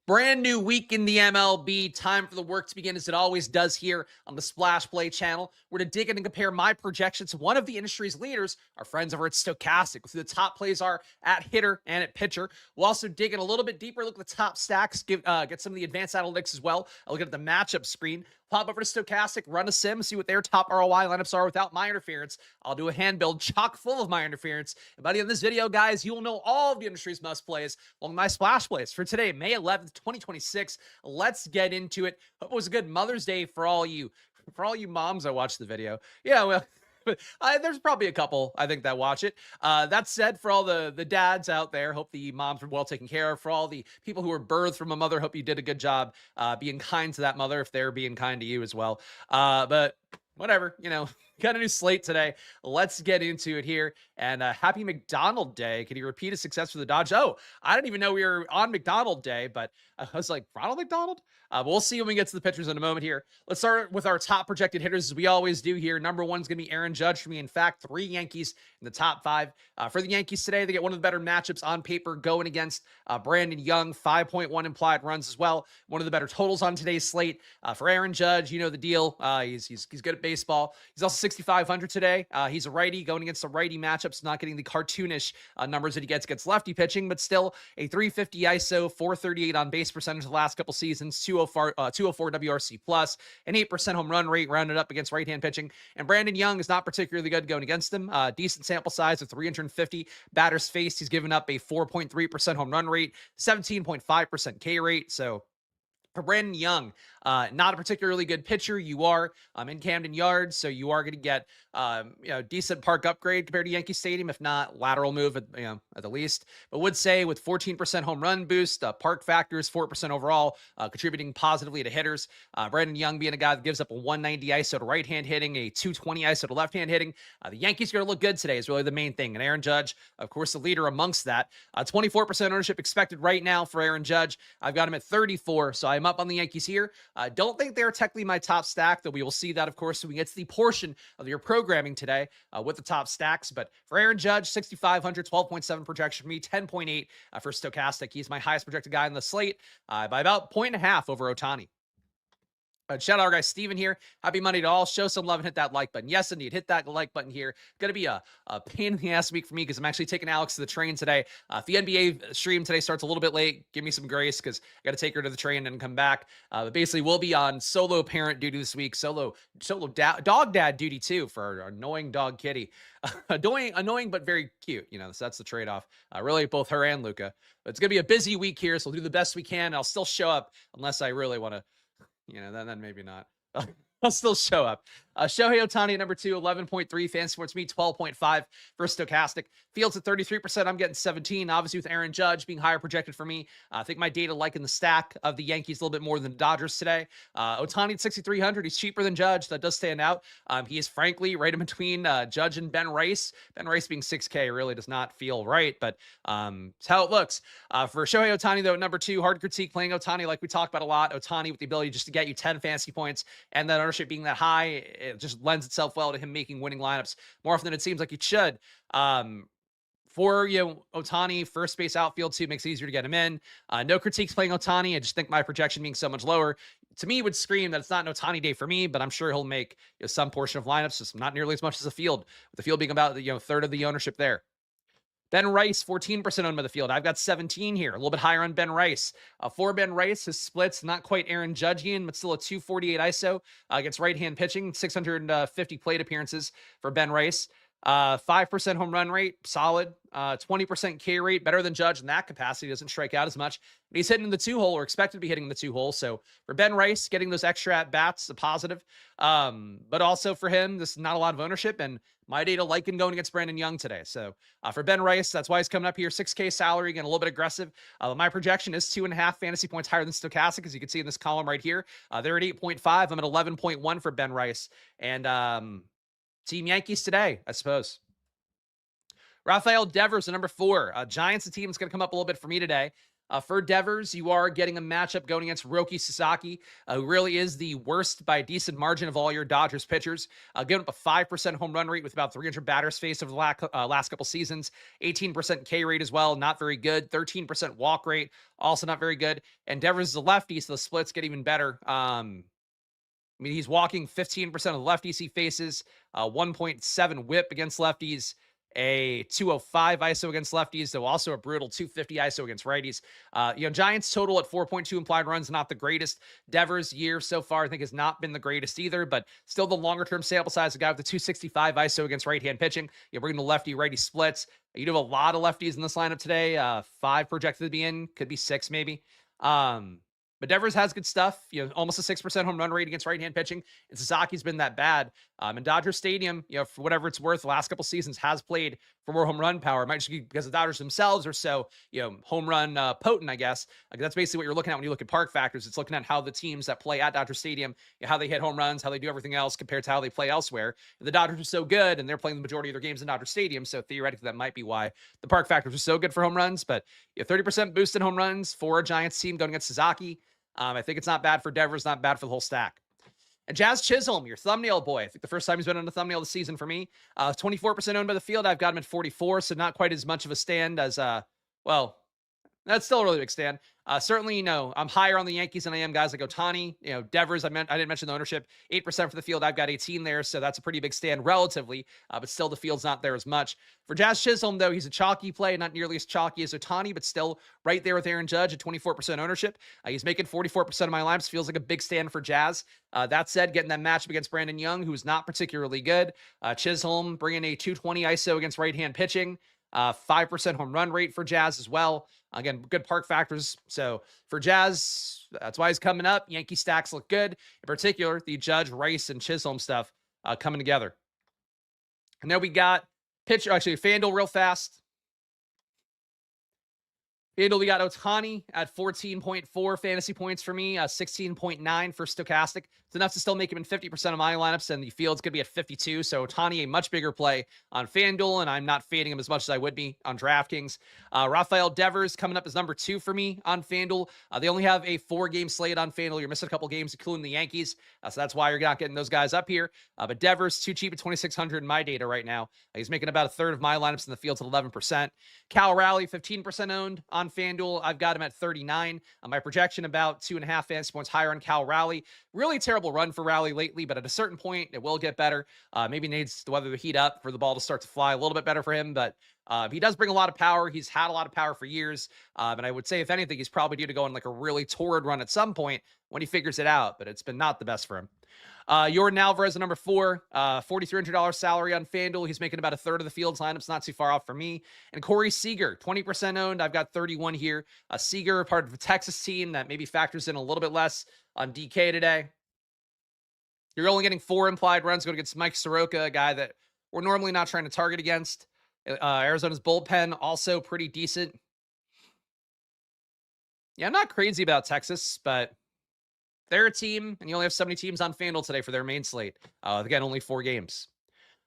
Brand new week in the MLB. Time for the work to begin, as it always does here on the Splash Play channel. We're to dig in and compare my projections to one of the industry's leaders, our friends over at Stokastic, with who the top plays are at hitter and at pitcher. We'll also dig in a little bit deeper, look at the top stacks, get some of the advanced analytics as well. I'll look at the matchup screen. Pop over to Stokastic, run a sim, see what their top ROI lineups are without my interference. I'll do a hand build chock full of my interference. And by the end of this video, guys, you will know all of the industry's must plays along my splash plays for today, May 11th, 2026. Let's get into it. Hope it was a good Mother's Day for all you moms that watched the video. Yeah, well, but there's probably a couple, I think, that watch it. That said, for all the dads out there, hope the moms were well taken care of. For all the people who were birthed from a mother, hope you did a good job being kind to that mother if they're being kind to you as well. But whatever, got a new slate today. Let's get into it here. And happy McDonald Day. Can you repeat a success for the Dodge? Oh, I didn't even know we were on McDonald Day, but I was like, Ronald McDonald? We'll see when we get to the pitchers in a moment here. Let's start with our top projected hitters, as we always do here. Number one is going to be Aaron Judge for me. In fact, 3 Yankees in the top 5. For the Yankees today, they get one of the better matchups on paper going against Brandon Young, 5.1 implied runs as well. One of the better totals on today's slate. For Aaron Judge, you know the deal. He's good at baseball. He's also 6,500 today. He's a righty going against the righty matchups, not getting the cartoonish numbers that he gets against lefty pitching, but still a 350 ISO, 438 on base percentage the last couple seasons, 204 WRC plus, an 8% home run rate rounded up against right-hand pitching. And Brandon Young is not particularly good going against him. Decent sample size of 350 batters faced. He's given up a 4.3% home run rate, 17.5% K rate. So for Brandon Young, not a particularly good pitcher. You are in Camden Yards, so you are going to get decent park upgrade compared to Yankee Stadium, if not lateral move at the least. But would say with 14% home run boost, park factors 4% overall, contributing positively to hitters. Brandon Young being a guy that gives up a 190 ISO to right-hand hitting, a 220 ISO to left-hand hitting. The Yankees are going to look good today is really the main thing. And Aaron Judge, of course, the leader amongst that. 24% ownership expected right now for Aaron Judge. I've got him at 34, so I'm up on the Yankees here. Don't think they're technically my top stack, though we will see that, of course, when we get to the portion of your programming today with the top stacks. But for Aaron Judge, 6,500, 12.7 projection for me, 10.8 for Stokastic. He's my highest projected guy in the slate by about 1.5 over Ohtani. Shout out our guy Steven here. Happy Monday to all. Show some love and hit that like button. Yes, indeed. Hit that like button here. Going to be a pain in the ass week for me because I'm actually taking Alex to the train today. If the NBA stream today starts a little bit late, give me some grace because I got to take her to the train and come back. But basically, we'll be on solo parent duty this week. Solo dog dad duty too for our annoying dog Kitty. Annoying but very cute. So that's the trade-off. Really, both her and Luca. But it's going to be a busy week here, so we'll do the best we can. I'll still show up unless I really want to. Then maybe not. I'll still show up. Shohei Ohtani, number 2, 11.3. Fantasy Sports me, 12.5 for Stokastic. Fields at 33%. I'm getting 17. Obviously, with Aaron Judge being higher projected for me. I think my data liking the stack of the Yankees a little bit more than the Dodgers today. Ohtani at 6,300. He's cheaper than Judge. That does stand out. He is, frankly, right in between Judge and Ben Rice. Ben Rice being 6K really does not feel right, but it's how it looks. For Shohei Ohtani, though, number 2, hard critique playing Ohtani like we talked about a lot. Ohtani with the ability just to get you 10 fantasy points, and that ownership being that high, it just lends itself well to him making winning lineups more often than it seems like he should. For Ohtani, first base outfield too makes it easier to get him in. No critiques playing Ohtani. I just think my projection being so much lower to me would scream that it's not an Ohtani day for me, but I'm sure he'll make some portion of lineups, just not nearly as much as the field. With the field being about third of the ownership there. Ben Rice, 14% owned by the field. I've got 17 here, a little bit higher on Ben Rice. For Ben Rice, his splits, not quite Aaron Judgian, but still a 248 ISO against right-hand pitching, 650 plate appearances for Ben Rice. 5% home run rate, solid. 20% K rate, better than Judge in that capacity. Doesn't strike out as much. But he's hitting the 2-hole or expected to be hitting the 2-hole. So for Ben Rice, getting those extra at-bats, a positive. But also for him, this is not a lot of ownership. And my data liking going against Brandon Young today. So for Ben Rice, that's why he's coming up here. 6K salary, again, a little bit aggressive. My projection is 2.5 fantasy points higher than Stokastic, as you can see in this column right here. They're at 8.5. I'm at 11.1 for Ben Rice. And Team Yankees today, I suppose. Rafael Devers, the number 4. Giants, the team that's going to come up a little bit for me today. For Devers, you are getting a matchup going against Roki Sasaki, who really is the worst by a decent margin of all your Dodgers pitchers. Giving up a 5% home run rate with about 300 batters faced over the last couple seasons. 18% K rate as well, not very good. 13% walk rate, also not very good. And Devers is a lefty, so the splits get even better. I mean, he's walking 15% of the lefties he faces, 1.7 whip against lefties, a 205 ISO against lefties, though also a brutal 250 ISO against righties. Giants total at 4.2 implied runs, not the greatest. Devers' year so far, I think, has not been the greatest either, but still the longer-term sample size, a guy with the 265 ISO against right-hand pitching. You're bringing the lefty-righty splits. You do have a lot of lefties in this lineup today. 5 projected to be in, could be 6 maybe. But Devers has good stuff, almost a 6% home run rate against right-hand pitching. And Sasaki's been that bad. And Dodger Stadium, for whatever it's worth, the last couple seasons has played for more home run power. It might just be because the Dodgers themselves are so, home run potent, I guess. That's basically what you're looking at when you look at park factors. It's looking at how the teams that play at Dodger Stadium, how they hit home runs, how they do everything else compared to how they play elsewhere. And the Dodgers are so good, and they're playing the majority of their games in Dodger Stadium. So theoretically, that might be why the park factors are so good for home runs. But 30% boost in home runs for a Giants team going against Sasaki. I think it's not bad for Devers, not bad for the whole stack. And Jazz Chisholm, your thumbnail boy. I think the first time he's been on the thumbnail this season for me. 24% owned by the field. I've got him at 44, so not quite as much of a stand as, that's still a really big stand. Certainly, I'm higher on the Yankees than I am guys like Ohtani. Devers, I didn't mention the ownership. 8% for the field. I've got 18 there, so that's a pretty big stand relatively, but still the field's not there as much. For Jazz Chisholm, though, he's a chalky play, not nearly as chalky as Ohtani, but still right there with Aaron Judge at 24% ownership. He's making 44% of my lineups. Feels like a big stand for Jazz. That said, getting that matchup against Brandon Young, who's not particularly good. Chisholm bringing a 220 ISO against right-hand pitching. 5% home run rate for Jazz as well. Again, good park factors. So for Jazz, that's why he's coming up. Yankee stacks look good. In particular, the Judge, Rice, and Chisholm stuff coming together. And then we got FanDuel real fast. FanDuel, we got Ohtani at 14.4 fantasy points for me, 16.9 for Stokastic. It's enough to still make him in 50% of my lineups, and the field's going to be at 52. So Ohtani, a much bigger play on FanDuel, and I'm not fading him as much as I would be on DraftKings. Rafael Devers coming up as number 2 for me on FanDuel. They only have a 4-game slate on FanDuel. You're missing a couple games, including the Yankees. So that's why you're not getting those guys up here. But Devers, too cheap at 2,600 in my data right now. He's making about a third of my lineups in the field's at 11%. Cal Raleigh, 15% owned on FanDuel. I've got him at 39. My projection about 2.5 fantasy points higher on Cal Raleigh. Really terrible run for Raleigh lately, but at a certain point, it will get better. Maybe needs the weather to heat up for the ball to start to fly a little bit better for him, but he does bring a lot of power. He's had a lot of power for years, and I would say, if anything, he's probably due to go on like a really torrid run at some point when he figures it out, but it's been not the best for him. Yordan Alvarez at number 4, $4,300 salary on FanDuel. He's making about a third of the field's lineups, not too far off for me. And Corey Seager, 20% owned. I've got 31 here. Seager, part of the Texas team that maybe factors in a little bit less on DK today. You're only getting 4 implied runs going against Mike Soroka, a guy that we're normally not trying to target against. Arizona's bullpen, also pretty decent. Yeah, I'm not crazy about Texas, but they're a team, and you only have 70 teams on FanDuel today for their main slate. Again, only 4 games.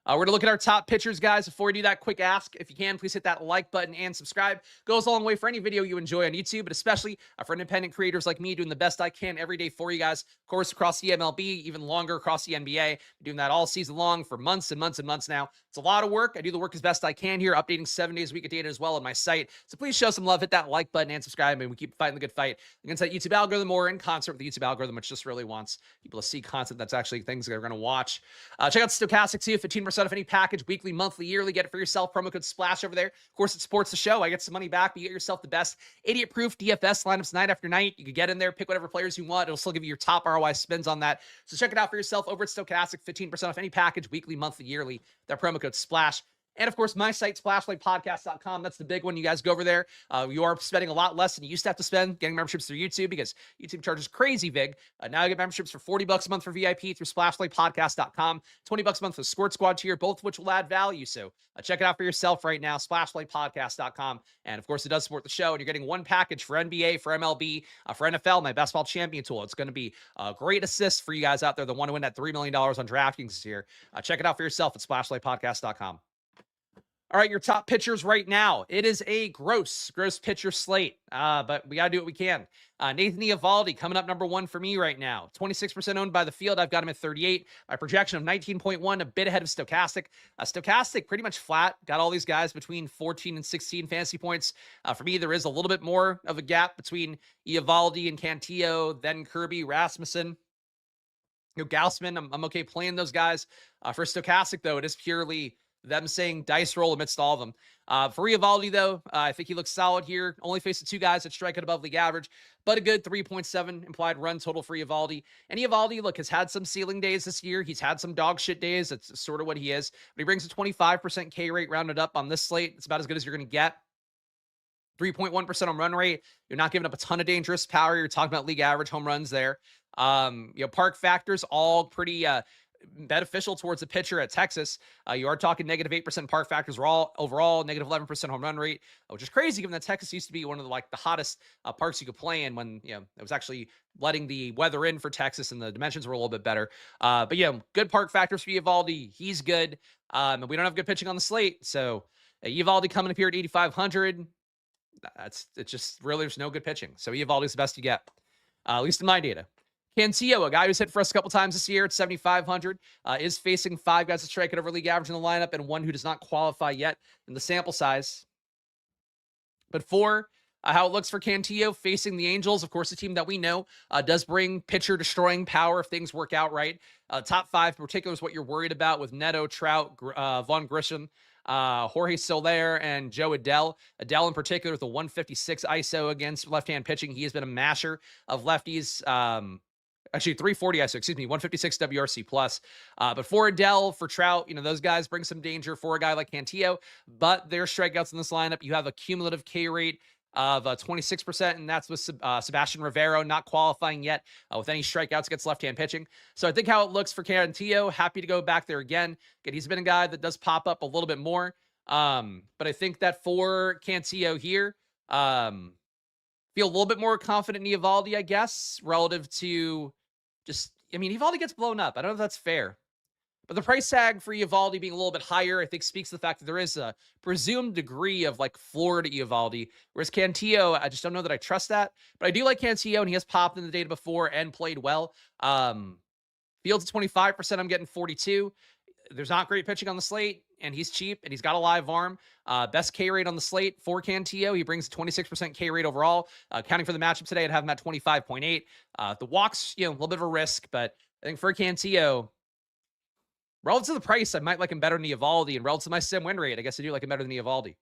We're going to look at our top pitchers, guys. Before we do that, quick ask. If you can, please hit that like button and subscribe. Goes a long way for any video you enjoy on YouTube, but especially for independent creators like me doing the best I can every day for you guys. Of course, across the MLB, even longer across the NBA. Doing that all season long for months and months and months now. It's a lot of work. I do the work as best I can here, updating 7 days a week of data as well on my site. So please show some love. Hit that like button and subscribe, and we keep fighting the good fight against that YouTube algorithm, or in concert with the YouTube algorithm, which just really wants people to see content that's actually things they're going to watch. Check out Stokastic too. 15% off any package, weekly, monthly, yearly. Get it for yourself. Promo code SPLASH over there. Of course, it supports the show. I get some money back, but you get yourself the best idiot-proof DFS lineups night after night. You can get in there, pick whatever players you want. It'll still give you your top ROI spins on that. So check it out for yourself over at Stokastic. 15% off any package, weekly, monthly, yearly. That promo code SPLASH. And of course, my site, splashplaypodcast.com. That's the big one. You guys go over there. You are spending a lot less than you used to have to spend getting memberships through YouTube, because YouTube charges crazy big. Now you get memberships for $40 a month for VIP through splashplaypodcast.com, $20 a month for the Squirt Squad tier, both of which will add value. So check it out for yourself right now, splashplaypodcast.com. And of course, it does support the show. And you're getting one package for NBA, for MLB, for NFL, my best ball champion tool. It's going to be a great assist for you guys out there that want to win that $3 million on DraftKings this year. Check it out for yourself at splashplaypodcast.com. All right, your top pitchers right now. It is a gross pitcher slate, but we got to do what we can. Nathan Eovaldi coming up number one for me right now. 26% owned by the field. I've got him at 38. My projection of 19.1, a bit ahead of Stokastic. Stokastic pretty much flat. Got all these guys between 14 and 16 fantasy points. For me, there is a little bit more of a gap between Eovaldi and Cantillo, then Kirby, Rasmussen. Gaussman, I'm okay playing those guys. For Stokastic, though, it is purely them saying dice roll amidst all of them. For Eovaldi, though, I think he looks solid here. Only facing two guys that strike at above league average, but a good 3.7 implied run total for Eovaldi. And Eovaldi, look, has had some ceiling days this year. He's had some dog shit days. That's sort of what he is. But he brings a 25% K rate rounded up on this slate. It's about as good as you're going to get. 3.1% on run rate. You're not giving up a ton of dangerous power. You're talking about league average home runs there. Park factors all pretty beneficial towards the pitcher at Texas. You are talking negative 8% park factors overall, negative 11% home run rate, which is crazy given that Texas used to be one of the hottest parks you could play in when, it was actually letting the weather in for Texas and the dimensions were a little bit better. But good park factors for Eovaldi. He's good. And we don't have good pitching on the slate. So Eovaldi coming up here at 8,500. It's just really, there's no good pitching. So Eovaldi's the best you get, at least in my data. Cantillo, a guy who's hit for us a couple times this year at 7,500, is facing five guys that strike at over league average in the lineup and one who does not qualify yet in the sample size. But for how it looks for Cantillo facing the Angels, of course, a team that we know does bring pitcher destroying power if things work out right. Top five in particular is what you're worried about with Neto, Trout, Vaughn Grissom, Jorge Soler, and Joe Adell. Adell in particular with a 156 ISO against left-hand pitching. He has been a masher of lefties. Actually, 340 ISO, 156 WRC plus. But for Adell, for Trout, those guys bring some danger for a guy like Cantillo. But their strikeouts in this lineup, you have a cumulative K rate of 26%, and that's with Sebastian Rivero not qualifying yet with any strikeouts against left-hand pitching. So I think how it looks for Cantillo, happy to go back there again. He's been a guy that does pop up a little bit more. But I think that for Cantillo here, feel a little bit more confident in Eovaldi, I guess, relative to Eovaldi gets blown up. I don't know if that's fair. But the price tag for Eovaldi being a little bit higher, I think speaks to the fact that there is a presumed degree of floor to Eovaldi. Whereas Cantillo, I just don't know that I trust that. But I do like Cantillo, and he has popped in the data before and played well. Fields at 25%, I'm getting 42. There's not great pitching on the slate, and he's cheap, and he's got a live arm. Best K rate on the slate for Cantillo. He brings a 26% K rate overall. Counting for the matchup today, I'd have him at 25.8. The walks, a little bit of a risk, but I think for Cantillo, relative to the price, I might like him better than Eovaldi, and relative to my sim win rate, I guess I do like him better than Eovaldi.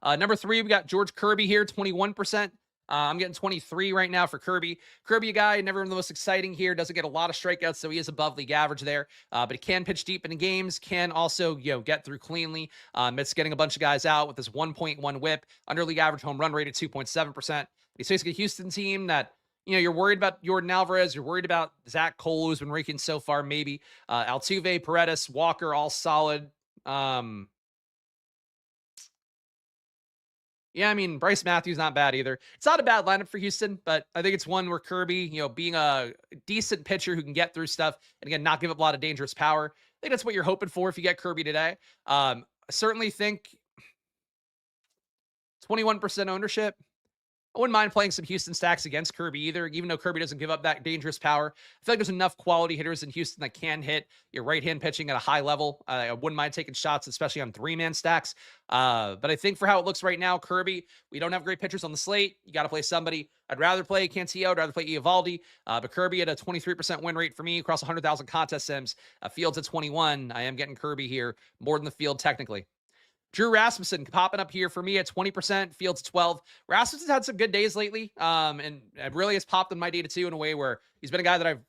Number 3, we got George Kirby here, 21%. I'm getting 23 right now for Kirby. Kirby, a guy, never the most exciting here. Doesn't get a lot of strikeouts, so he is above league average there. But he can pitch deep into games, can also, get through cleanly. It's getting a bunch of guys out with this 1.1 whip, under league average home run rate at 2.7%. He's facing a Houston team that, you're worried about Jordan Alvarez. You're worried about Zach Cole, who's been raking so far, maybe. Altuve, Paredes, Walker, all solid. Bryce Matthews, not bad either. It's not a bad lineup for Houston, but I think it's one where Kirby, being a decent pitcher who can get through stuff and, again, not give up a lot of dangerous power. I think that's what you're hoping for if you get Kirby today. I certainly think 21% ownership. I wouldn't mind playing some Houston stacks against Kirby either, even though Kirby doesn't give up that dangerous power. I feel like there's enough quality hitters in Houston that can hit your right-hand pitching at a high level. I wouldn't mind taking shots, especially on 3-man stacks. But I think for how it looks right now, Kirby, we don't have great pitchers on the slate. You got to play somebody. I'd rather play Cantillo. I'd rather play Eovaldi. But Kirby at a 23% win rate for me across 100,000 contest sims. Fields at 21. I am getting Kirby here more than the field technically. Drew Rasmussen popping up here for me at 20%, Fields at 12. Rasmussen's had some good days lately, and it really has popped in my data too in a way where he's been a guy that I've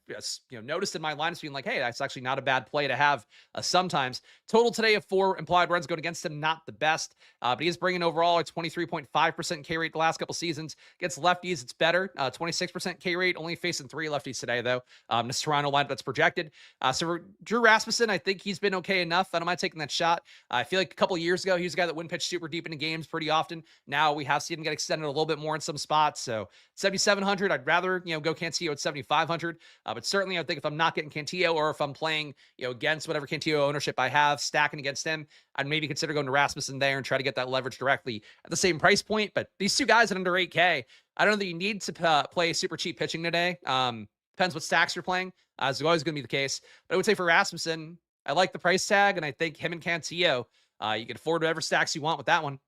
noticed in my lineups being like, hey, that's actually not a bad play to have sometimes. Total today of 4 implied runs going against him, not the best, but he is bringing overall a 23.5% K rate the last couple seasons. Against lefties, it's better, 26% K rate, only facing 3 lefties today though. This Toronto lineup that's projected. So for Drew Rasmussen, I think he's been okay enough. I don't mind taking that shot. I feel like a couple years ago, he was a guy that wouldn't pitch super deep into games pretty often. Now we have seen him get extended a little bit more in some spots. So 7,700, I'd rather, go Cantillo at 7,500. 500. But certainly, I think if I'm not getting Cantillo, or if I'm playing, against whatever Cantillo ownership I have, stacking against him, I'd maybe consider going to Rasmussen there and try to get that leverage directly at the same price point. But these two guys at under 8K, I don't know that you need to play super cheap pitching today. Depends what stacks you're playing, as always going to be the case. But I would say for Rasmussen, I like the price tag, and I think him and Cantillo, you can afford whatever stacks you want with that one.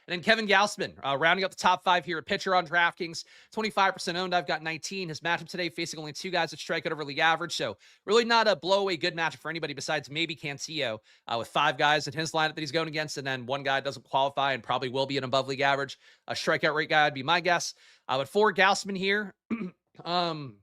And then Kevin Gausman, rounding up the top 5 here, a pitcher on DraftKings, 25% owned. I've got 19. His matchup today facing only 2 guys that strike out over league average, so really not a blow-away good matchup for anybody besides maybe Cantillo, with 5 guys in his lineup that he's going against, and then 1 guy doesn't qualify and probably will be an above league average. A strikeout rate guy would be my guess. But for Gausman here, I'm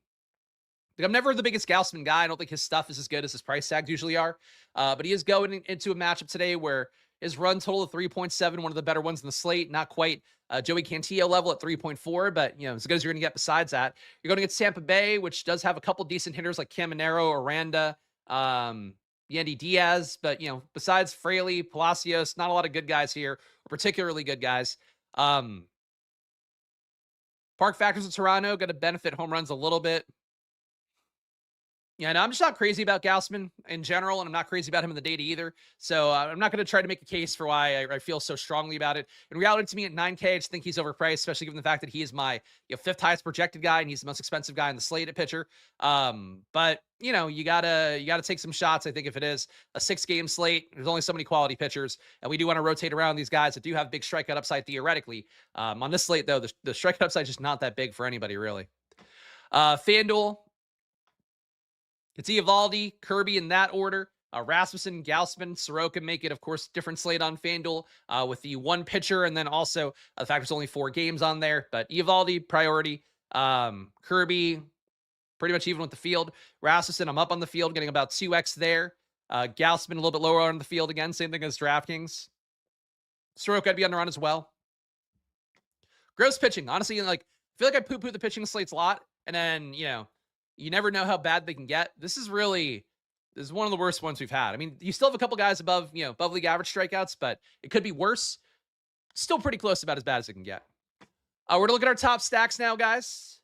never the biggest Gausman guy. I don't think his stuff is as good as his price tags usually are, but he is going into a matchup today where his run total of 3.7, one of the better ones in the slate. Not quite Joey Cantillo level at 3.4, but as good as you're going to get besides that. You're going to get Tampa Bay, which does have a couple decent hitters like Caminero, Aranda, Yandy Diaz, but besides Fraley, Palacios, not a lot of good guys here, or particularly good guys. Park factors in Toronto going to benefit home runs a little bit. Yeah, no, I'm just not crazy about Gausman in general, and I'm not crazy about him in the data either. So I'm not going to try to make a case for why I feel so strongly about it. In reality, to me, at 9K, I just think he's overpriced, especially given the fact that he is my 5th highest projected guy, and he's the most expensive guy in the slate at pitcher. But you gotta take some shots. I think if it is a 6-game slate, there's only so many quality pitchers, and we do want to rotate around these guys that do have big strikeout upside theoretically. On this slate, though, the strikeout upside is just not that big for anybody really. FanDuel. It's Eovaldi, Kirby in that order. Rasmussen, Gausman, Soroka make it, of course, different slate on FanDuel with the 1 pitcher, and then also the fact there's only 4 games on there. But Eovaldi, priority. Kirby, pretty much even with the field. Rasmussen, I'm up on the field, getting about 2x there. Gausman, a little bit lower on the field again, same thing as DraftKings. Soroka, I'd be under on as well. Gross pitching. Honestly, I feel like I poo-poo the pitching slates a lot, and then, you never know how bad they can get. This is one of the worst ones we've had. I mean, you still have a couple guys above league average strikeouts, but it could be worse. Still pretty close, about as bad as it can get. We're going to look at our top stacks now, guys.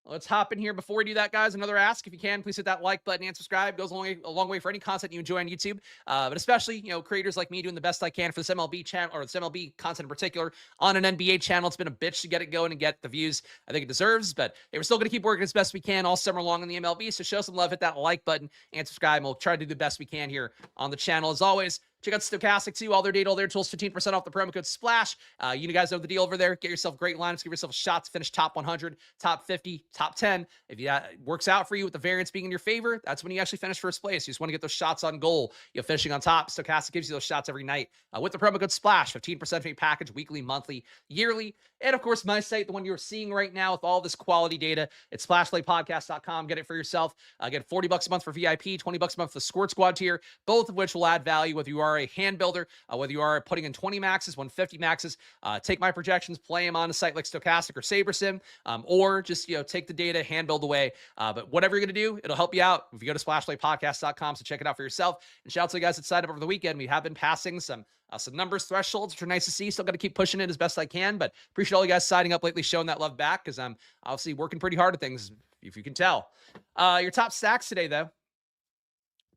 Let's hop in here. Before we do that, guys, another ask. If you can, please hit that like button and subscribe. Goes a long way for any content you enjoy on YouTube. But especially, creators like me doing the best I can for this MLB channel, or this MLB content in particular, on an NBA channel. It's been a bitch to get it going and get the views I think it deserves. But hey, we're still going to keep working as best we can all summer long in the MLB. So show some love, hit that like button and subscribe. And we'll try to do the best we can here on the channel. As always, check out Stokastic too. All their data, all their tools, 15% off the promo code SPLASH. You guys know the deal over there. Get yourself great lineups. Give yourself a shot to finish top 100, top 50, top 10. If it works out for you with the variance being in your favor, that's when you actually finish first place. You just want to get those shots on goal. You're finishing on top. Stokastic gives you those shots every night with the promo code SPLASH. 15% free package, weekly, monthly, yearly. And of course, my site, the one you're seeing right now with all this quality data, it's splashplaypodcast.com. Get it for yourself. Get $40 a month for VIP, $20 a month for the Squirt Squad tier, both of which will add value whether you are a hand builder, whether you are putting in 20 maxes, 150 maxes. Take my projections, play them on a site like Stokastic or SaberSim, or just take the data, hand build away. But whatever you're going to do, it'll help you out if you go to splashplaypodcast.com. So check it out for yourself. And shout out to the guys that signed up over the weekend. We have been passing some numbers thresholds, which are nice to see. Still got to keep pushing it as best I can, but appreciate all you guys signing up lately, showing that love back, because I'm obviously working pretty hard at things, if you can tell. Your top stacks today, though.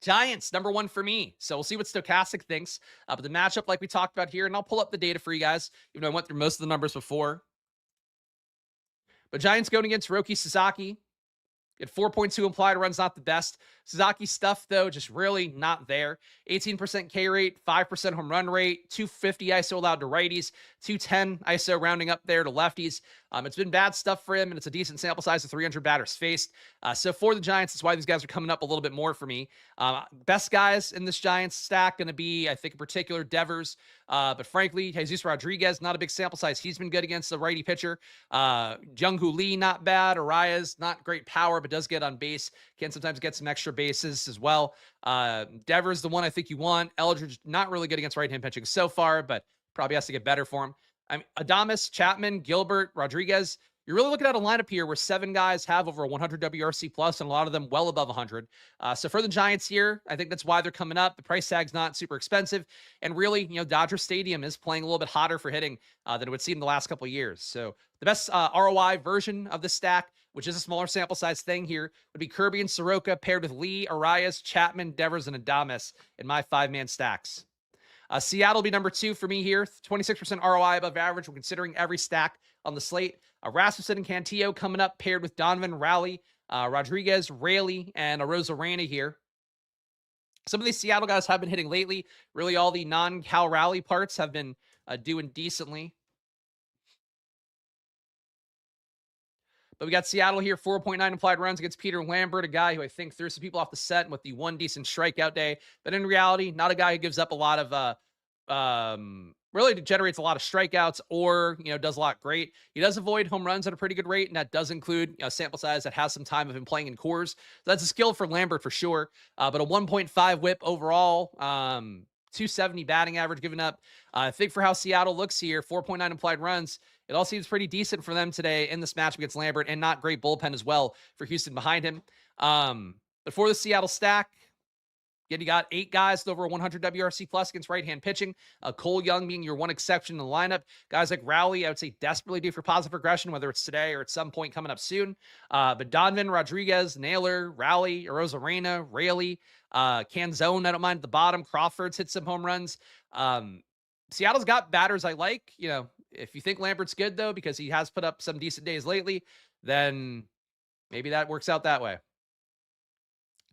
Giants, number 1 for me. So we'll see what Stokastic thinks. But the matchup, like we talked about here, and I'll pull up the data for you guys, even though I went through most of the numbers before. But Giants going against Roki Sasaki. At 4.2 implied runs, not the best. Suzuki's stuff, though, just really not there. 18% K rate, 5% home run rate, 250 ISO allowed to righties, 210 ISO rounding up there to lefties. It's been bad stuff for him, and it's a decent sample size of 300 batters faced. So for the Giants, that's why these guys are coming up a little bit more for me. Best guys in this Giants stack going to be, I think, in particular, Devers. But frankly, Jesus Rodriguez, not a big sample size. He's been good against the righty pitcher. Jung-Hoo Lee, not bad. Arias, not great power, but does get on base. Can sometimes get some extra bases as well. Devers, the one I think you want. Eldridge, not really good against right-hand pitching so far, but probably has to get better for him. Adames, Chapman, Gilbert, Rodriguez, You're really looking at a lineup here where 7 guys have over 100 WRC plus, and a lot of them well above 100. So for the Giants here, I think that's why they're coming up. The price tag's not super expensive, and really, Dodger Stadium is playing a little bit hotter for hitting than it would seem the last couple of years. So the best ROI version of the stack, which is a smaller sample size thing here, would be Kirby and Soroka paired with Lee, Arias, Chapman, Devers, and Adames in my 5-man stacks. Seattle will be number 2 for me here. 26% ROI above average when considering every stack on the slate. Rasmussen and Cantillo coming up paired with Donovan, Rowley, Rodriguez, Raley, and Arozarena here. Some of these Seattle guys have been hitting lately. Really all the non-Cal Rowley parts have been doing decently. But we got Seattle here, 4.9 implied runs against Peter Lambert, a guy who I think threw some people off the set with the one decent strikeout day. But in reality, not a guy who gives up a lot of, really generates a lot of strikeouts or, does a lot great. He does avoid home runs at a pretty good rate, and that does include a sample size that has some time of him playing in Coors. So that's a skill for Lambert for sure. But a 1.5 whip overall, 270 batting average given up. I think for how Seattle looks here, 4.9 implied runs, it all seems pretch decent for them today in this matchup against Lambert, and not great bullpen as well for Houston behind him. But for the Seattle stack, again, you got 8 guys with over 100 WRC plus against right-hand pitching. Cole Young being your one exception in the lineup. Guys like Rowley, I would say desperately due for positive regression, whether it's today or at some point coming up soon. But Donovan, Rodriguez, Naylor, Rowley, Arozarena, Raley, Canzone, I don't mind at the bottom. Crawford's hit some home runs. Seattle's got batters I like. If you think Lambert's good, though, because he has put up some decent days lately, then maybe that works out that way.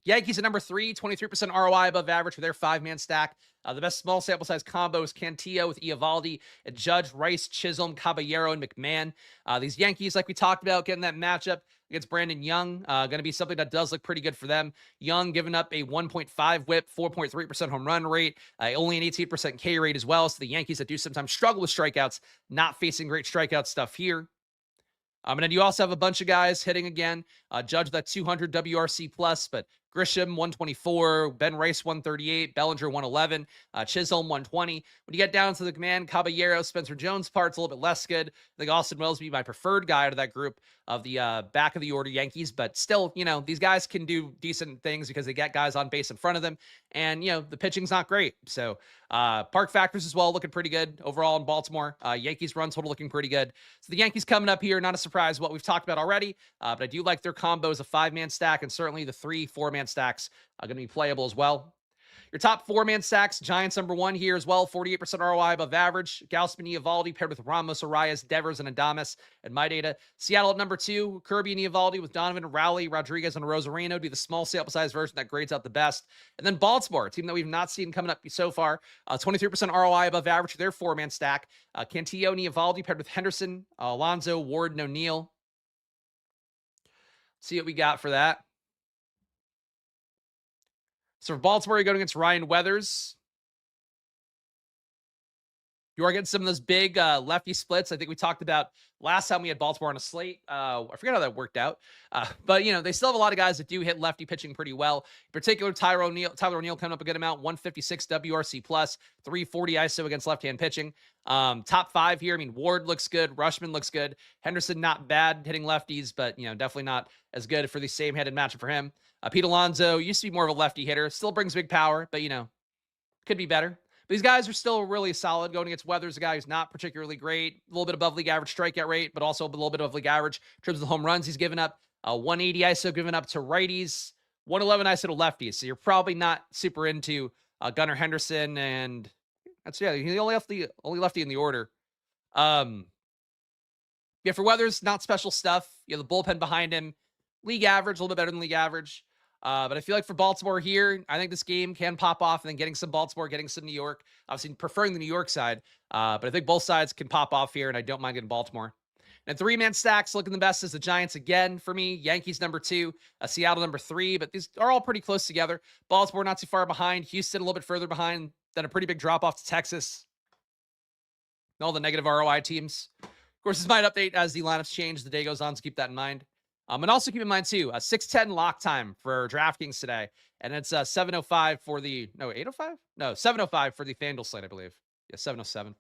Yankees at number 3, 23% ROI above average for their 5-man stack. The best small sample size combo is Cantillo with Eovaldi, and Judge, Rice, Chisholm, Caballero, and McMahon. These Yankees, like we talked about, getting that matchup against Brandon Young, going to be something that does look pretty good for them. Young giving up a 1.5 whip, 4.3% home run rate, only an 18% K rate as well. So the Yankees that do sometimes struggle with strikeouts, not facing great strikeout stuff here. And then you also have a bunch of guys hitting again. Judge that 200 WRC plus, but Grisham 124, Ben Rice 138, Bellinger 111, Chisholm 120. When you get down to the command, Caballero, Spencer Jones parts a little bit less good. I think Austin Wells would be my preferred guy out of that group of the back of the order Yankees, but still, these guys can do decent things because they get guys on base in front of them, and the pitching's not great. So park factors as well looking pretty good overall in Baltimore. Yankees run total looking pretty good. So the Yankees coming up here, not a surprise what we've talked about already, but I do like their combo as a 5-man stack, and certainly the 3 4-man stacks are going to be playable as well. Your top 4-man stacks, Giants number 1 here as well, 48% ROI above average. Gausman, Eovaldi paired with Ramos, Arias, Devers, and Adames and my data. Seattle at number 2, Kirby and Eovaldi with Donovan, Rowley, Rodriguez, and Arozarena would be the small sample size version that grades out the best. And then Baltimore, a team that we've not seen coming up so far, 23% ROI above average for their 4-man stack. Cantillo and Eovaldi paired with Henderson, Alonso, Ward, and O'Neill. See what we got for that. So for Baltimore, you're going against Ryan Weathers. You are getting some of those big lefty splits. I think we talked about last time we had Baltimore on a slate. I forget how that worked out. But, they still have a lot of guys that do hit lefty pitching pretty well. In particular, Tyler O'Neill coming up a good amount, 156 WRC plus, 340 ISO against left-hand pitching. Top 5 here. Ward looks good. Rushman looks good. Henderson, not bad hitting lefties, but, definitely not as good for the same-handed matchup for him. Pete Alonso used to be more of a lefty hitter. Still brings big power, but, could be better. But these guys are still really solid. Going against Weathers, a guy who's not particularly great. A little bit above league average strikeout rate, but also a little bit above league average in terms of the home runs he's given up. 180 ISO given up to righties. 111 ISO to lefties. So you're probably not super into Gunnar Henderson, and that's, he's the only lefty in the order. For Weathers, not special stuff. The bullpen behind him, league average, a little bit better than league average. But I feel like for Baltimore here, I think this game can pop off, and then getting some Baltimore, getting some New York. Obviously, preferring the New York side, but I think both sides can pop off here, and I don't mind getting Baltimore. And 3-man stacks looking the best is the Giants again for me. Yankees number 2, Seattle number 3, but these are all pretty close together. Baltimore not too far behind. Houston a little bit further behind. Then a pretty big drop off to Texas. All the negative ROI teams. Of course, this might update as the lineups change as the day goes on, so keep that in mind. And also keep in mind, too, 6:10 lock time for DraftKings today. And it's 7:05 for the... No, 8:05? No, 7:05 for the FanDuel slate, I believe. Yeah, 7:07.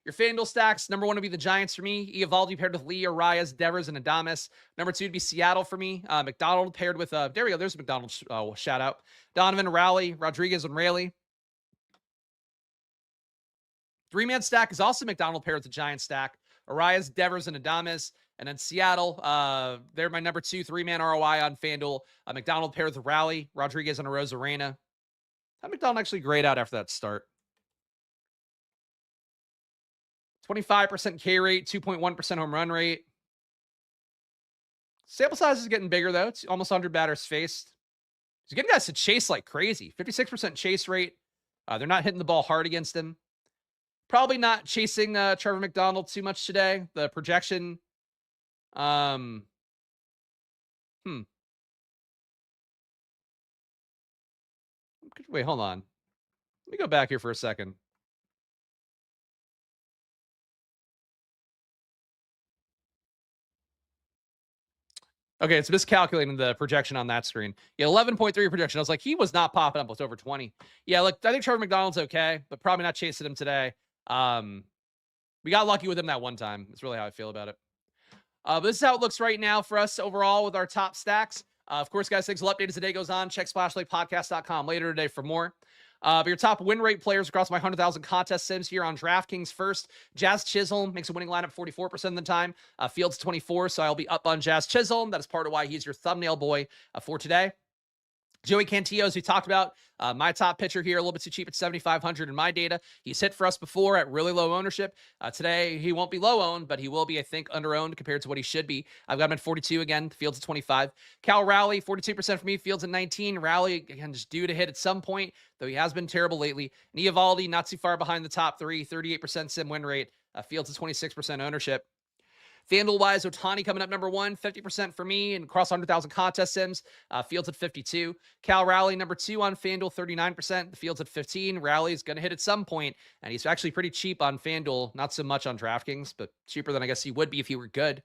Your FanDuel stacks, number 1 would be the Giants for me. Eovaldi paired with Lee, Arias, Devers, and Adames. Number 2 would be Seattle for me. McDonald paired with, there we go, there's a McDonald shout out. Donovan, Rowley, Rodriguez, and Rayleigh. 3-man stack is also McDonald paired with the Giants stack. Arias, Devers, and Adames. And then Seattle, they're my number 2 3-man ROI on FanDuel. McDonald paired with Rowley, Rodriguez, and Arozarena. How McDonald actually grade out after that start? 25% K rate, 2.1% home run rate. Sample size is getting bigger, though. It's almost 100 batters faced. He's getting guys to chase like crazy. 56% chase rate. They're not hitting the ball hard against him. Probably not chasing Trevor McDonald too much today. The projection. Wait, hold on. Let me go back here for a second. Okay, it's miscalculating the projection on that screen. Yeah, 11.3 projection. I was like, he was not popping up with over 20. Yeah, look, I think Trevor McDonald's okay, but probably not chasing him today. We got lucky with him that one time. That's really how I feel about it. But this is how it looks right now for us overall with our top stacks. Of course, guys, things will update as the day goes on. Check splashplaypodcast.com later today for more. But your top win rate players across my 100,000 contest sims here on DraftKings first. Jazz Chisholm makes a winning lineup 44% of the time. Fields 24, so I'll be up on Jazz Chisholm. That is part of why he's your thumbnail boy for today. Joey Cantillo, as we talked about, my top pitcher here, a little bit too cheap at 7,500 in my data. He's hit for us before at really low ownership. Today, he won't be low owned, but he will be, I think, under owned compared to what he should be. I've got him at 42 again, Fields at 25. Cal Rowley, 42% for me, Fields at 19. Rowley, again, just due to hit at some point, though he has been terrible lately. Eovaldi, not too far behind the top 3, 38% sim win rate. Fields at 26% ownership. FanDuel-wise, Ohtani coming up number 1, 50% for me, and across 100,000 contest sims. Fields at 52. Cal Rowley, number 2 on FanDuel, 39%. The Fields at 15. Rowley's going to hit at some point, and he's actually pretty cheap on FanDuel. Not so much on DraftKings, but cheaper than I guess he would be if he were good.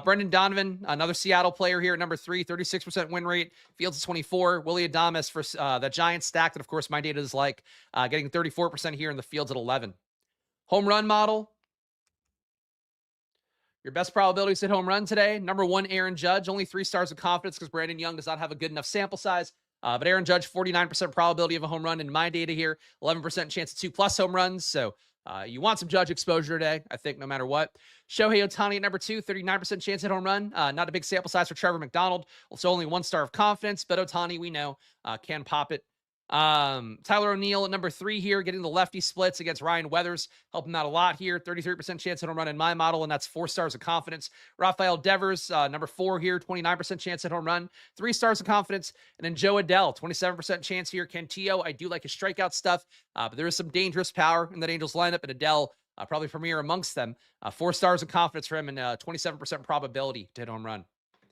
Brendan Donovan, another Seattle player here at number 3, 36% win rate. Fields at 24. Willie Adames for the Giants stack that, of course, my data is like, getting 34% here in the Fields at 11. Home run model. Your best probabilities hit home run today. Number 1, Aaron Judge. Only 3 stars of confidence because Brandon Young does not have a good enough sample size. But Aaron Judge, 49% probability of a home run in my data here. 11% chance of 2+ home runs. So you want some Judge exposure today, I think, no matter what. Shohei Ohtani at number 2, 39% chance at home run. Not a big sample size for Trevor McDonald. Also only 1 star of confidence. But Ohtani, we know, can pop it. Tyler O'Neill at number 3 here, getting the lefty splits against Ryan Weathers, helping him out a lot here. 33% chance at home run in my model, and that's 4 stars of confidence. Rafael Devers, number 4 here, 29% chance at home run, 3 stars of confidence. And then Joe Adell, 27% chance here. Cantillo, I do like his strikeout stuff, but there is some dangerous power in that Angels lineup, and Adell probably premier amongst them. 4 stars of confidence for him and 27% probability to hit home run.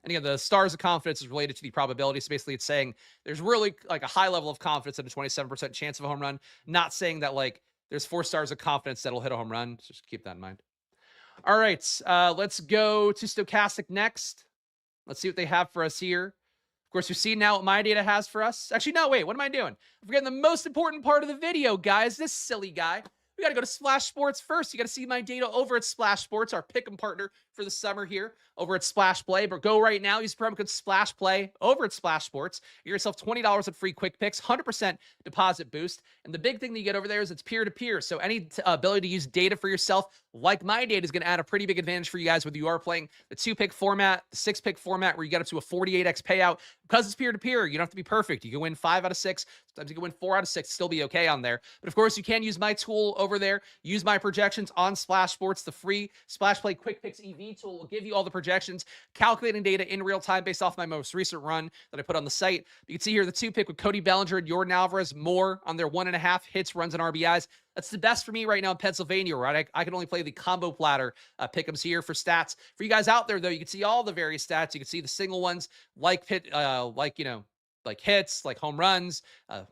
And again, the stars of confidence is related to the probability. So basically it's saying there's really like a high level of confidence and a 27% chance of a home run. Not saying that like there's 4 stars of confidence that'll hit a home run. So just keep that in mind. All right, let's go to Stokastic next. Let's see what they have for us here. Of course, you see now what my data has for us. Actually, no, wait, what am I doing? I'm forgetting the most important part of the video, guys. This silly guy. We got to go to Splash Sports first. You got to see my data over at Splash Sports, our pick'em partner for the summer here over at Splash Play. But go right now. Use promo code Splash Play over at Splash Sports. Get yourself $20 of free quick picks, 100% deposit boost. And the big thing that you get over there is it's peer-to-peer. So any ability to use data for yourself, like my data, is going to add a pretty big advantage for you guys, whether you are playing the 2-pick format, the 6-pick format, where you get up to a 48x payout. Because it's peer-to-peer, you don't have to be perfect. You can win 5 out of 6. Sometimes you can win 4 out of 6, still be okay on there. But of course, you can use my tool over there. Use my projections on Splash Sports. The free Splash Play Quick Picks EV tool will give you all the projections, calculating data in real time based off my most recent run that I put on the site. You can see here the 2-pick with Cody Bellinger and Jordan Alvarez, more on their 1.5 hits, runs, and RBIs. That's the best for me right now in Pennsylvania, right? I can only play the combo platter pick'ems here for stats. For you guys out there, though, you can see all the various stats. You can see the single ones, like hits, like home runs,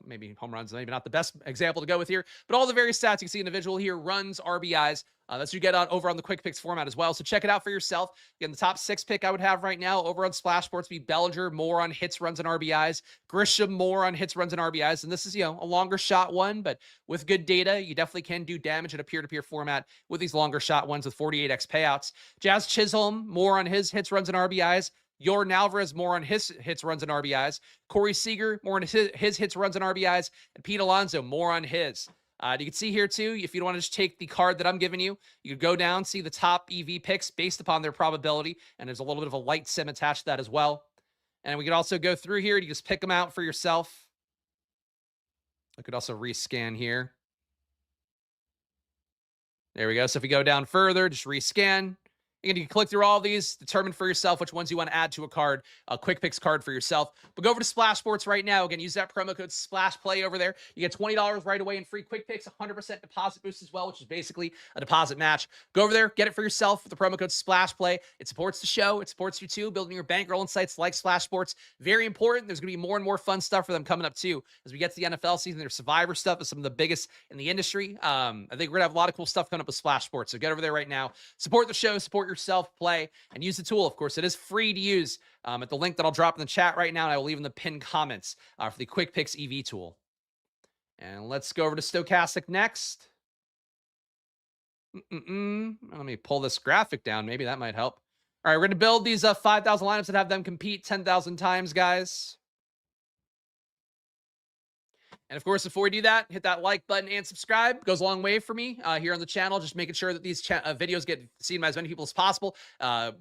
maybe home runs, maybe not the best example to go with here, but all the various stats you can see individual here, runs, RBIs, That's what you get on over on the quick picks format as well. So check it out for yourself. Again, the top 6 pick I would have right now over on Splash Sports be Bellinger, more on hits, runs, and RBIs. Grisham, more on hits, runs, and RBIs. And this is, a longer shot one, but with good data, you definitely can do damage in a peer-to-peer format with these longer shot ones with 48x payouts. Jazz Chisholm, more on his hits, runs, and RBIs. Yordan Alvarez, more on his hits, runs, and RBIs. Corey Seager, more on his hits, runs, and RBIs. And Pete Alonso, more on his. You can see here, too, if you don't want to just take the card that I'm giving you, you could go down, see the top EV picks based upon their probability, and there's a little bit of a light sim attached to that as well. And we could also go through here. You just pick them out for yourself. I could also rescan here. There we go. So if you go down further, just rescan. Again, you can click through all of these, determine for yourself which ones you want to add to a card, a quick picks card for yourself. But go over to Splash Sports right now. Again, use that promo code SplashPlay over there. You get $20 right away in free quick picks, 100% deposit boost as well, which is basically a deposit match. Go over there, get it for yourself with the promo code SplashPlay. It supports the show. It supports you too, building your bankroll and sites like Splash Sports. Very important. There's going to be more and more fun stuff for them coming up too. As we get to the NFL season, their Survivor stuff is some of the biggest in the industry. I think we're going to have a lot of cool stuff coming up with Splash Sports. So get over there right now. Support the show, support yourself, play, and use the tool. Of course, it is free to use at the link that I'll drop in the chat right now, and I will leave in the pinned comments for the Quick Picks EV tool. And let's go over to Stokastic next. Let me pull this graphic down. Maybe that might help. All right, we're going to build these 5,000 lineups and have them compete 10,000 times, guys. And of course, before we do that, hit that like button and subscribe. It goes a long way for me here on the channel, just making sure that these videos get seen by as many people as possible.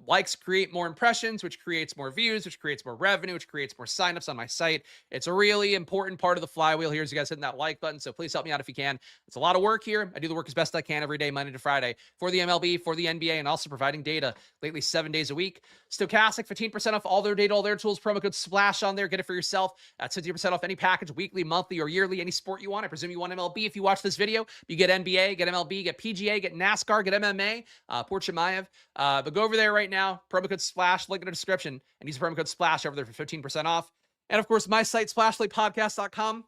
Likes create more impressions, which creates more views, which creates more revenue, which creates more signups on my site. It's a really important part of the flywheel here as you guys hitting that like button. So please help me out if you can. It's a lot of work here. I do the work as best I can every day, Monday to Friday, for the MLB, for the NBA, and also providing data lately 7 days a week. Stokastic, 15% off all their data, all their tools. Promo code SPLASH on there. Get it for yourself. That's 50% off any package, weekly, monthly, or yearly, any sport you want. I presume you want MLB if you watch this video. You get NBA, get MLB, get PGA, get NASCAR, get MMA, Port Chimaev. But go over there right now. Promo code SPLASH, link in the description, and use the promo code SPLASH over there for 15% off. And of course, my site, splashplaypodcast.com.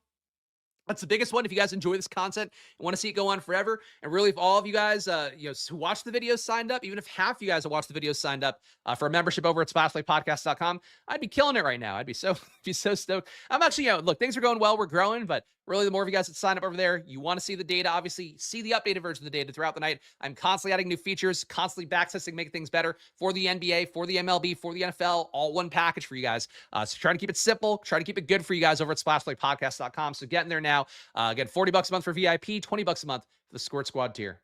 That's the biggest one. If you guys enjoy this content and want to see it go on forever, and really if all of you guys who watch the videos signed up, even if half you guys who watch the videos signed up for a membership over at splashplaypodcast.com, I'd be killing it right now. I'd be so stoked. I'm actually, look, things are going well. We're growing, but really the more of you guys that sign up over there, you want to see the data, obviously see the updated version of the data throughout the night. I'm constantly adding new features, constantly backtesting, making things better for the NBA, for the MLB, for the NFL, all one package for you guys. So trying to keep it simple, try to keep it good for you guys over at splashplaypodcast.com. So get in there now. Again, $40 a month for VIP, $20 a month for the Squirt Squad tier.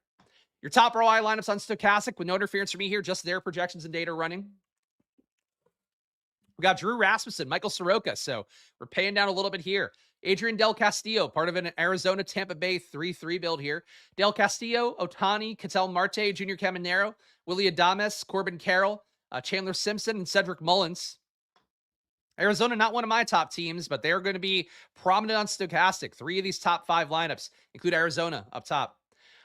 Your top ROI lineups on Stokastic with no interference from me here, just their projections and data running. We got Drew Rasmussen, Michael Soroka, so we're paying down a little bit here. Adrian Del Castillo, part of an Arizona Tampa Bay 3-3 build here. Del Castillo, Ohtani, Ketel Marte, Junior Caminero, Willy Adames, Corbin Carroll, Chandler Simpson, and Cedric Mullins. Arizona, not one of my top teams, but they're going to be prominent on Stokastic. 3 of these top 5 lineups include Arizona up top.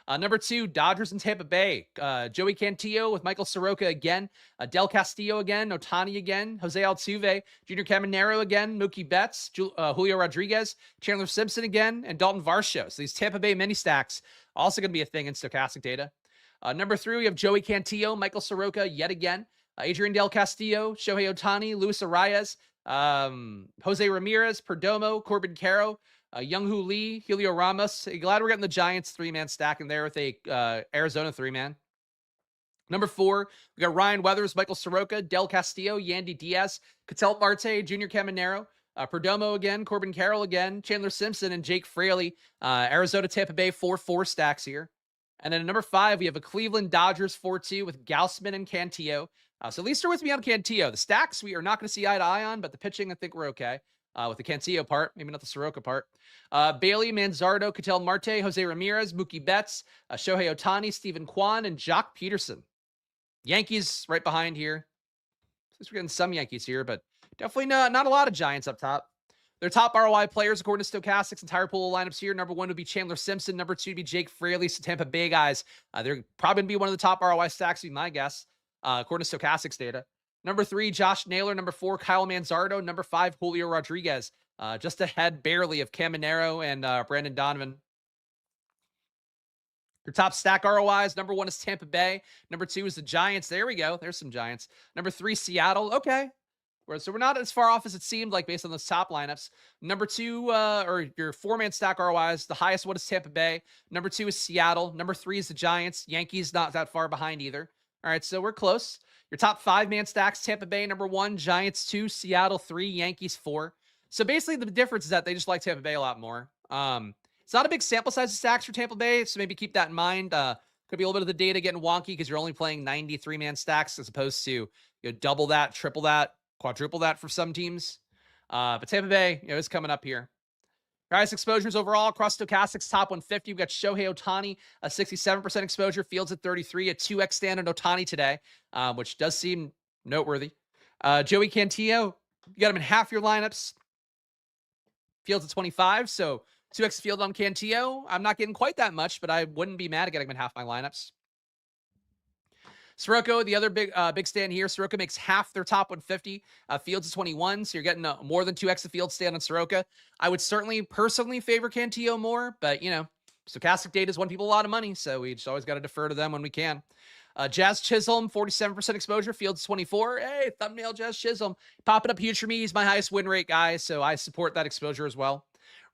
Number 2, Dodgers and Tampa Bay. Joey Cantillo with Michael Soroka again. Del Castillo again. Ohtani again. Jose Altuve. Junior Caminero again. Mookie Betts. Julio Rodriguez. Chandler Simpson again. And Dalton Varsho. So these Tampa Bay mini stacks also going to be a thing in Stokastic data. Number 3, we have Joey Cantillo. Michael Soroka yet again. Adrian Del Castillo. Shohei Ohtani. Luis Arias. Jose Ramirez. Perdomo. Corbin Carroll. Young-Hoo Lee, Helio Ramos. Glad we're getting the Giants 3-man stack in there with a Arizona 3-man. Number 4, we got Ryan Weathers, Michael Soroka, Del Castillo, Yandy Diaz, Ketel Marte, Junior Caminero, Perdomo again, Corbin Carroll again, Chandler Simpson, and Jake Fraley. Arizona Tampa Bay 4-4 stacks here. And then at number 5, we have a Cleveland Dodgers 4-2 with Gausman and Cantillo. So at least they're with me on Cantillo. The stacks we are not going to see eye to eye on, but the pitching, I think we're okay. With the Cantillo part, maybe not the Soroka part. Bailey, Manzardo, Ketel Marte, Jose Ramirez, Mookie Betts, Shohei Ohtani, Stephen Kwan, and Jock Peterson. Yankees right behind here. Since we're getting some Yankees here, but definitely not a lot of Giants up top. Their top ROI players, according to Stokastic's entire pool of lineups here. Number 1 would be Chandler Simpson. Number 2 would be Jake Fraley. So Tampa Bay guys. They're probably going to be one of the top ROI stacks, would be my guess, according to Stokastic's data. Number 3, Josh Naylor. Number 4, Kyle Manzardo. Number 5, Julio Rodriguez. Just ahead barely of Caminero and Brandon Donovan. Your top stack ROIs, number 1 is Tampa Bay. Number 2 is the Giants. There we go. There's some Giants. Number 3, Seattle. Okay. So we're not as far off as it seemed like based on those top lineups. Number 2, or your 4-man stack ROIs, the highest one is Tampa Bay. Number 2 is Seattle. Number 3 is the Giants. Yankees not that far behind either. All right, so we're close. Your top 5-man stacks, Tampa Bay, number 1, Giants 2, Seattle 3, Yankees 4. So basically the difference is that they just like Tampa Bay a lot more. It's not a big sample size of stacks for Tampa Bay, so maybe keep that in mind. Could be a little bit of the data getting wonky because you're only playing 93-man stacks as opposed to double that, triple that, quadruple that for some teams. But Tampa Bay, is coming up here. Highest exposures overall across Stokastic's top 150. We've got Shohei Ohtani, a 67% exposure. Fields at 33, a 2x stand on Ohtani today, which does seem noteworthy. Joey Cantillo, you got him in half your lineups. Fields at 25, so 2x field on Cantillo. I'm not getting quite that much, but I wouldn't be mad at getting him in half my lineups. Soroka, the other big stand here. Soroka makes half their top 150. Fields is 21, so you're getting more than 2x a field stand on Soroka. I would certainly personally favor Cantillo more, but, Stokastic data is won people a lot of money, so we just always got to defer to them when we can. Jazz Chisholm, 47% exposure. Fields 24. Hey, thumbnail Jazz Chisholm. Popping up huge for me. He's my highest win rate guy, so I support that exposure as well.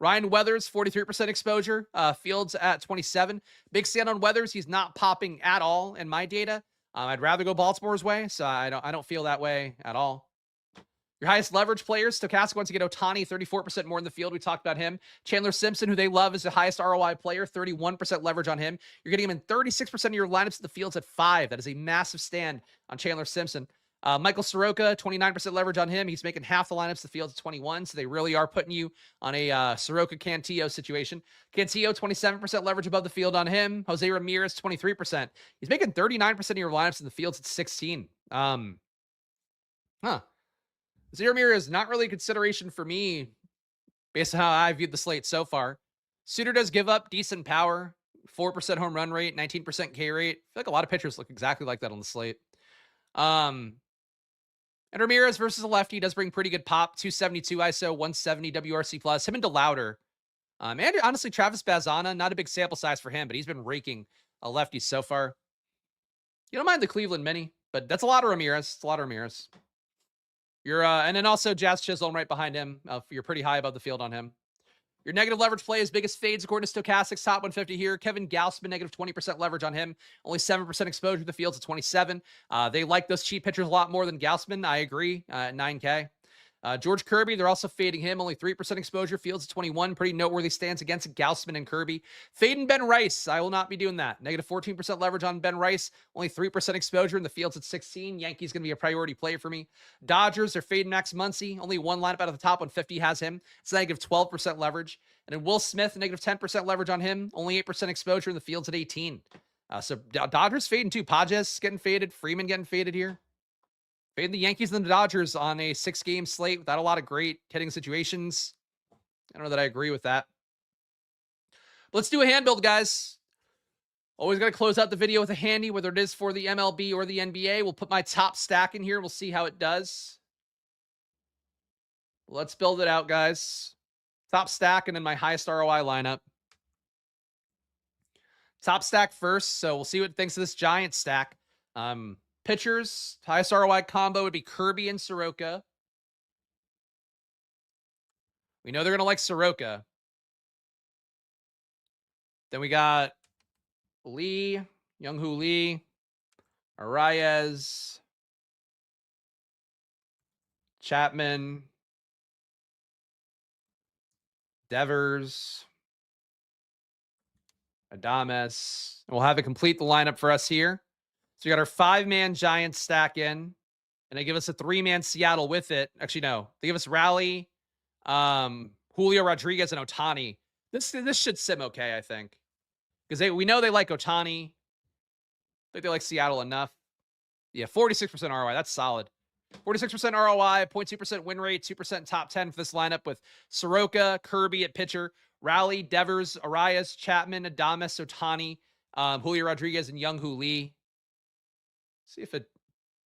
Ryan Weathers, 43% exposure. Fields at 27. Big stand on Weathers. He's not popping at all in my data. I'd rather go Baltimore's way, so I don't feel that way at all. Your highest leverage players, Stokastic wants to get Ohtani, 34% more in the field. We talked about him. Chandler Simpson, who they love, is the highest ROI player, 31% leverage on him. You're getting him in 36% of your lineups in the fields at 5. That is a massive stand on Chandler Simpson. Michael Soroka, 29% leverage on him. He's making half the lineups, the fields at 21, so they really are putting you on a Soroka-Cantillo situation. Cantillo, 27% leverage above the field on him. Jose Ramirez, 23%. He's making 39% of your lineups in the fields at 16. Jose Ramirez, not really a consideration for me based on how I viewed the slate so far. Suter does give up decent power, 4% home run rate, 19% K rate. I feel like a lot of pitchers look exactly like that on the slate. And Ramirez versus a lefty does bring pretty good pop. 272 ISO, 170 WRC plus. Him and DeLauder. And honestly, Travis Bazana, not a big sample size for him, but he's been raking a lefty so far. You don't mind the Cleveland Mini, but that's a lot of Ramirez. It's a lot of Ramirez. You're and then also Jazz Chisholm right behind him. You're pretty high above the field on him. Your negative leverage play is biggest fades according to Stokastic's top 150 here. Kevin Gausman, negative 20% leverage on him. Only 7% exposure to the fields at 27. They like those cheap pitchers a lot more than Gausman. I agree, at 9K. George Kirby, they're also fading him. Only 3% exposure. Fields at 21. Pretty noteworthy stands against Gausman and Kirby. Fading Ben Rice. I will not be doing that. Negative 14% leverage on Ben Rice. Only 3% exposure in the fields at 16. Yankees going to be a priority play for me. Dodgers, they're fading Max Muncy. Only one lineup out of the top 150 has him. It's negative 12% leverage. And then Will Smith, negative 10% leverage on him. Only 8% exposure in the fields at 18. So Dodgers fading too. Pages getting faded. Freeman getting faded here. Fading the Yankees and the Dodgers on a 6-game slate without a lot of great hitting situations. I don't know that I agree with that. But let's do a hand build, guys. Always got to close out the video with a handy, whether it is for the MLB or the NBA. We'll put my top stack in here. We'll see how it does. Let's build it out, guys. Top stack and then my highest ROI lineup. Top stack first, so we'll see what it thinks of this Giant stack. Pitchers, highest ROI combo would be Kirby and Soroka. We know they're going to like Soroka. Then we got Lee, Young-Hoo Lee, Arias, Chapman, Devers, Adames. And we'll have it complete the lineup for us here. So we got our 5-man Giants stack in, and they give us a 3-man Seattle with it. Actually, no, they give us Raleigh, Julio Rodriguez, and Ohtani. This should sim okay, I think, because we know they like Ohtani. I think they like Seattle enough. Yeah, 46% ROI. That's solid. 46% ROI, 0.2% win rate, 2% top 10 for this lineup with Soroka, Kirby at pitcher, Raleigh, Devers, Arias, Chapman, Adames, Ohtani, Julio Rodriguez, and Young-Hoo Lee. See if it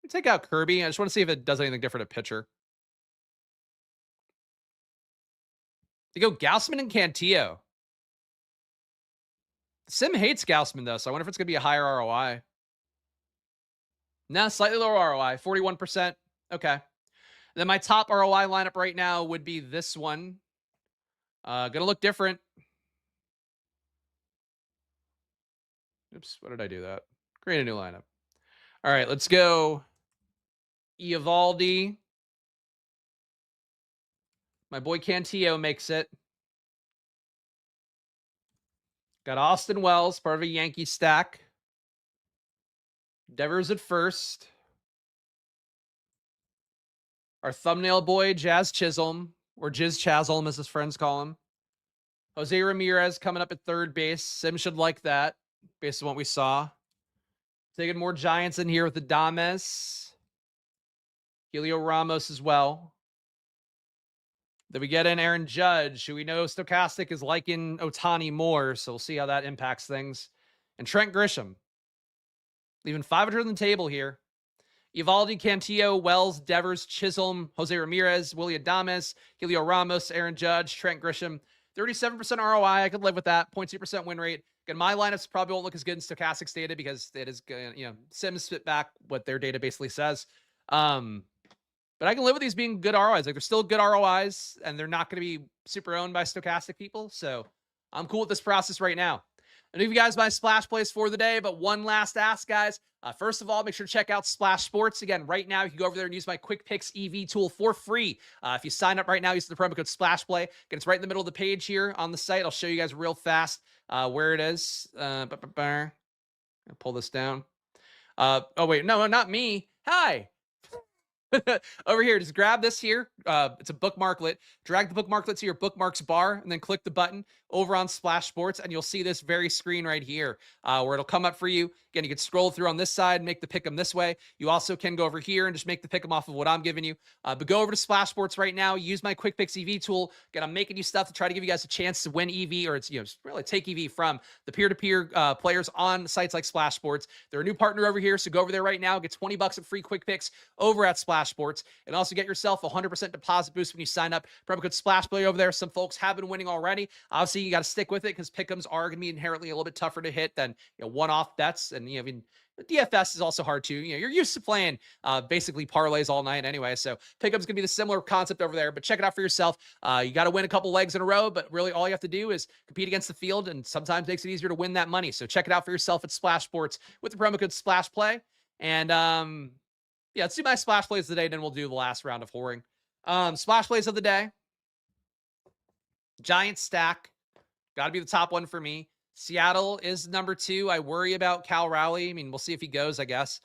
take out Kirby. I just want to see if it does anything different at pitcher. They go Gausman and Cantillo. Sim hates Gaussman, though, so I wonder if it's going to be a higher ROI. No, slightly lower ROI, 41%. Okay. Then my top ROI lineup right now would be this one. Gonna look different. Oops, what did I do that? Create a new lineup. All right, let's go. Eovaldi. My boy Cantillo makes it. Got Austin Wells, part of a Yankee stack. Devers at first. Our thumbnail boy, Jazz Chisholm, or Jiz Chasholm, as his friends call him. Jose Ramirez coming up at third base. Sim should like that, based on what we saw. Taking more Giants in here with the Dames. Helio Ramos as well. Then we get in Aaron Judge, who we know Stokastic is liking Ohtani more, so we'll see how that impacts things. And Trent Grisham. Leaving 500 on the table here. Eovaldi, Cantillo, Wells, Devers, Chisholm, Jose Ramirez, Willy Adames, Helio Ramos, Aaron Judge, Trent Grisham. 37% ROI. I could live with that. 0.2% win rate. Again, my lineups probably won't look as good in Stokastic's data because it is, Sims spit back what their data basically says. But I can live with these being good ROIs. Like, they're still good ROIs, and they're not going to be super owned by Stokastic people. So I'm cool with this process right now. I know you guys my splash plays for the day, but one last ask, guys. First of all, make sure to check out Splash Sports. Again, right now, you can go over there and use my Quick Picks EV tool for free. If you sign up right now, use the promo code SPLASHPLAY. Again, it's right in the middle of the page here on the site. I'll show you guys real fast where it is. I'll pull this down. Oh, wait. No, not me. Hi. Over here, just grab this here. It's a bookmarklet. Drag the bookmarklet to your bookmarks bar and then click the button over on Splash Sports, and you'll see this very screen right here where it'll come up for you. Again, you can scroll through on this side and make the pick'em this way. You also can go over here and just make the pick'em off of what I'm giving you. But go over to Splash Sports right now. Use my Quick Picks EV tool. Again, I'm making you stuff to try to give you guys a chance to win EV, or it's really take EV from the peer-to-peer players on sites like Splash Sports. They're a new partner over here, so go over there right now. Get $20 of free Quick Picks over at Splash Sports, and also get yourself a 100% deposit boost when you sign up. Promo code SPLASHPLAY over there. Some folks have been winning already. Obviously, you got to stick with it because pick'ems are going to be inherently a little bit tougher to hit than one-off bets, and DFS is also hard too. You're used to playing basically parlays all night anyway, so pick'em's gonna be the similar concept over there. But check it out for yourself. You got to win a couple legs in a row, but really all you have to do is compete against the field, and sometimes makes it easier to win that money. So check it out for yourself at Splash Sports with the promo code SPLASHPLAY. And yeah, let's do my splash plays of the day, then we'll do the last round of whoring. Splash plays of the day. Giant stack. Got to be the top one for me. Seattle is number 2. I worry about Cal Raleigh. I mean, we'll see if he goes, I guess.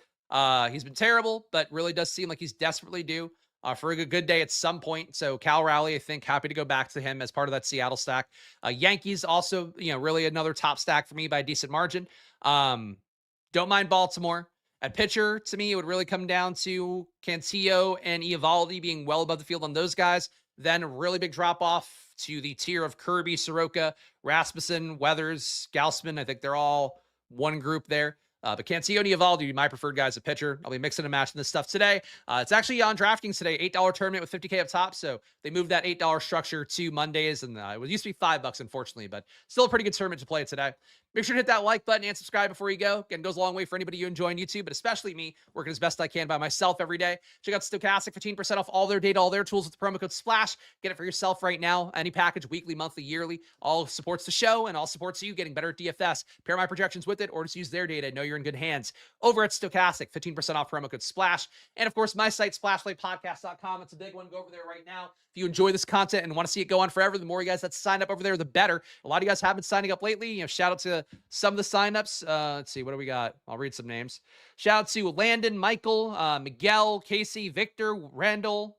He's been terrible, but really does seem like he's desperately due for a good day at some point. So Cal Raleigh, I think, happy to go back to him as part of that Seattle stack. Yankees also, really another top stack for me by a decent margin. Don't mind Baltimore. At pitcher, to me, it would really come down to Cantillo and Eovaldi being well above the field on those guys. Then a really big drop off to the tier of Kirby, Soroka, Rasmussen, Weathers, Gaussman. I think they're all one group there. But Cantillo and Eovaldi, my preferred guys at pitcher. I'll be mixing and matching this stuff today. It's actually on DraftKings today, $8 tournament with $50K up top. So they moved that $8 structure to Mondays, and it used to be $5, unfortunately, but still a pretty good tournament to play today. Make sure to hit that like button and subscribe before you go. Again, it goes a long way for anybody you enjoy on YouTube, but especially me, working as best I can by myself every day. Check out Stokastic, 15% off all their data, all their tools with the promo code SPLASH. Get it for yourself right now. Any package, weekly, monthly, yearly, all supports the show and all supports you getting better at DFS. Pair my projections with it or just use their data. Know you're in good hands. Over at Stokastic, 15% off promo code SPLASH. And of course, my site, splashplaypodcast.com. It's a big one. Go over there right now. If you enjoy this content and want to see it go on forever, the more you guys that sign up over there, the better. A lot of you guys have been signing up lately. Shout out to some of the signups. Let's see, what do we got? I'll read some names. Shout out to Landon, Michael, Miguel, Casey, Victor, Randall,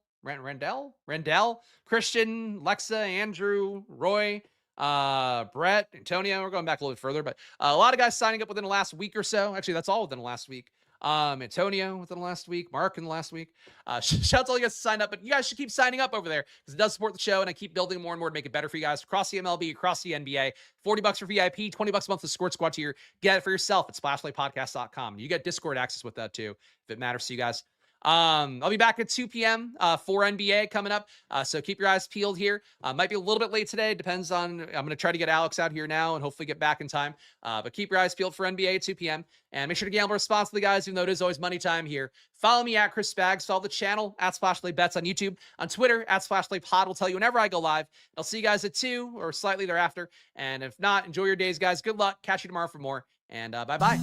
Christian, Lexa, Andrew, Roy, Brett, Antonio. We're going back a little bit further, but a lot of guys signing up within the last week or so. Actually, that's all within the last week. Antonio within the last week, Mark in the last week. Shout out to all you guys to sign up, but you guys should keep signing up over there because it does support the show, and I keep building more and more to make it better for you guys across the MLB, across the NBA. $40 for VIP, $20 a month for the Squirt Squad tier. Get it for yourself at splashplaypodcast.com. You get Discord access with that too, if it matters to you guys. I'll be back at 2 p.m. For NBA coming up. So keep your eyes peeled here. Might be a little bit late today. Depends on, I'm going to try to get Alex out here now and hopefully get back in time. But keep your eyes peeled for NBA at 2 p.m. And make sure to gamble responsibly, guys, even though it is always money time here. Follow me at Chris Spags. Follow the channel at Splashplay Bets on YouTube. On Twitter at Splashplay Pod will tell you whenever I go live. I'll see you guys at 2 or slightly thereafter. And if not, enjoy your days, guys. Good luck. Catch you tomorrow for more. And bye-bye.